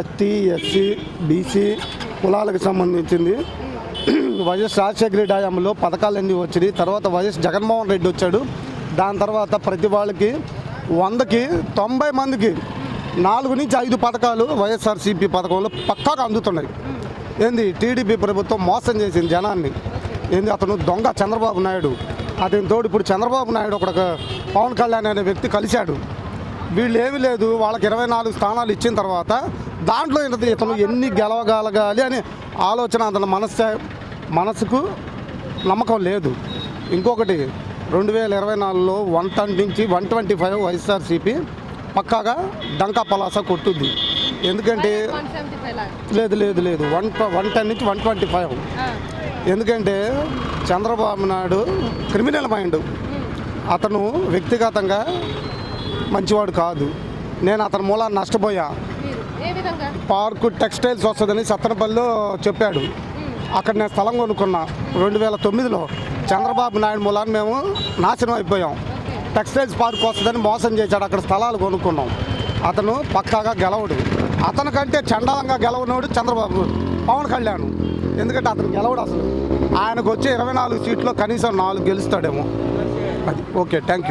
ST, SC, BC కులాలకు సంబంధించింది. YS Rajasekhara Reddy హయాంలో పథకాలన్నీ వచ్చినాయి. తర్వాత వైఎస్ జగన్మోహన్ రెడ్డి వచ్చాడు. దాని తర్వాత ప్రతి వాళ్ళకి 100కి 90 మందికి 4 నుంచి 5 పథకాలు వైఎస్ఆర్సీపీ పథకంలో పక్కాగా అందుతున్నాయి. ఏంది టీడీపీ ప్రభుత్వం మోసం చేసింది జనాన్ని. ఏంది అతను దొంగ చంద్రబాబు నాయుడు. అతని తోడు ఇప్పుడు చంద్రబాబు నాయుడు ఒక పవన్ కళ్యాణ్ అనే వ్యక్తి కలిశాడు. వీళ్ళు ఏమీ లేదు, వాళ్ళకి 24 స్థానాలు ఇచ్చిన తర్వాత దాంట్లో ఇతను ఎన్ని గెలవగలగాలి అనే ఆలోచన అతని మనసుకు నమ్మకం లేదు. ఇంకొకటి 2024లో 110 నుంచి 125 వైఎస్ఆర్సీపీ పక్కాగా డంకా పలాస కొట్టుద్ది. ఎందుకంటే లేదు 110 నుంచి 125. ఎందుకంటే చంద్రబాబు నాయుడు క్రిమినల్ మైండ్. అతను వ్యక్తిగతంగా మంచివాడు కాదు. నేను అతని మూలాన్ని నష్టపోయా. పార్కు టెక్స్టైల్స్ వస్తుందని సత్తనపల్లిలో చెప్పాడు. అక్కడ నేను స్థలం కొనుక్కున్నా 2009లో. చంద్రబాబు నాయుడు మూలాన్ని మేము నాశనం అయిపోయాం. టెక్స్టైల్స్ పార్క్ వస్తుందని మోసం చేశాడు. అక్కడ స్థలాలు కొనుక్కున్నాం. అతను పక్కాగా గెలవడు. అతనికంటే చండాలంగా గెలవనోడు చంద్రబాబు పవన్ కళ్యాణ్. ఎందుకంటే అతను గెలవడు. అసలు ఆయనకు వచ్చే 24 సీట్లో కనీసం 4 గెలుస్తాడేమో. అది ఓకే, థ్యాంక్ యూ.